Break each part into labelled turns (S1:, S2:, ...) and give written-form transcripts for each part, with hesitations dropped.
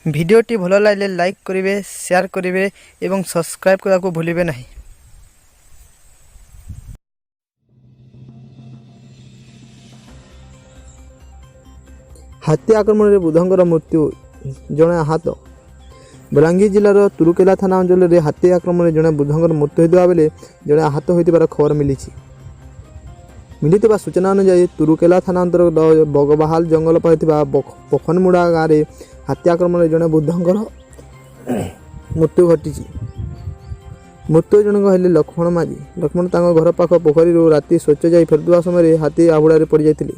S1: ভিডিওটি ভালো লাগলে লাইক করিবে, শেয়ার করিবে এবং সবস্ক্রাইব করা ভুলিবে না।
S2: ହାତୀ ଆକ୍ରମଣରେ ବୃଦ୍ଧଙ୍କର ମୃତ୍ୟୁ, ଜଣେ ଆହତ। ବଲାଙ୍ଗୀର ଜିଲ୍ଲାର ତୁରୁକେଲା ଥାନା ଅଞ୍ଚଳରେ ହାତୀ ଆକ୍ରମଣରେ ଜଣେ ବୃଦ୍ଧଙ୍କର ମୃତ୍ୟୁ ହୋଇଥିବା ବେଳେ ଜଣେ ଆହତ ହୋଇଥିବାର ଖବର ମିଳିଛି। ମିଳିଥିବା ସୂଚନା ଅନୁଯାୟୀ ତୁରୁକେଲା ଥାନା ଅନ୍ତର୍ଗତ ବଗବାହାଲ ଜଙ୍ଗଲ ପାଖରେ ଥିବା ପଖନମୁଡ଼ା ଗାଁରେ ହାତୀ ଆକ୍ରମଣରେ ଜଣେ ବୃଦ୍ଧଙ୍କର ମୃତ୍ୟୁ ଘଟିଛି। ମୃତ୍ୟୁ ଜଣକ ହେଲେ ଲକ୍ଷ୍ମଣ ମାଝୀ। ଲକ୍ଷ୍ମଣ ତାଙ୍କ ଘର ପାଖ ପୋଖରୀରୁ ରାତି ଶୌଚ ଯାଇ ଫେରୁଥିବା ସମୟରେ ହାତୀ ଆବୁଡ଼ାରେ ପଡ଼ିଯାଇଥିଲେ।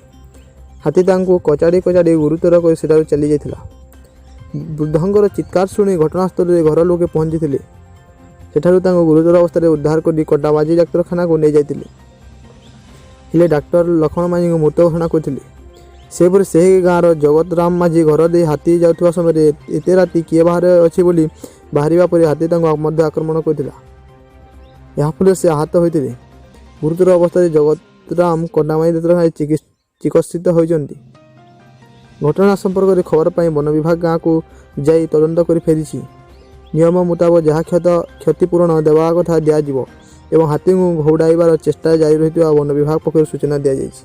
S2: ହାତୀ ତାଙ୍କୁ କଚାଡ଼ି ଗୁରୁତର କରି ସେଠାରୁ ଚାଲିଯାଇଥିଲା। ବୃଦ୍ଧଙ୍କର ଚିତ୍କାର ଶୁଣି ଘଟଣାସ୍ଥଳରେ ଘର ଲୋକେ ପହଞ୍ଚିଥିଲେ। ସେଠାରୁ ତାଙ୍କୁ ଗୁରୁତର ଅବସ୍ଥାରେ ଉଦ୍ଧାର କରି କଟାବାଜି ଡାକ୍ତରଖାନାକୁ ନେଇଯାଇଥିଲେ। ହେଲେ ଡାକ୍ତର ଲକ୍ଷ୍ମଣ ମାଝୀଙ୍କୁ ମୃତ ଘୋଷଣା କରିଥିଲେ। ସେହିପରି ସେହି ଗାଁର ଜଗତରାମ ମାଝୀ ଘର ଦେଇ ହାତୀ ଯାଉଥିବା ସମୟରେ ଏତେ ରାତି କିଏ ବାହାରେ ଅଛି ବୋଲି ବାହାରିବା ପରେ ହାତୀ ତାଙ୍କୁ ମଧ୍ୟ ଆକ୍ରମଣ କରିଥିଲା। ଏହାଫଳରେ ସେ ଆହତ ହୋଇଥିଲେ। ଗୁରୁତର ଅବସ୍ଥାରେ ଜଗତରାମ କଟାମାଜି ଡାକ୍ତରଖାନାରେ ଚିକିତ୍ସିତ ହୋଇଛନ୍ତି। ଘଟଣା ସମ୍ପର୍କରେ ଖବର ପାଇ ବନ ବିଭାଗ ଗାଁକୁ ଯାଇ ତଦନ୍ତ କରି ଫେରିଛି। ନିୟମ ମୁତାବକ ଯାହା କ୍ଷତିପୂରଣ ଦେବା କଥା ଦିଆଯିବ ଏବଂ ହାତୀଙ୍କୁ ଘଉଡ଼ାଇବାର ଚେଷ୍ଟା ଜାରି ରହିଥିବା ବନ ବିଭାଗ ପକ୍ଷରୁ ସୂଚନା ଦିଆଯାଇଛି।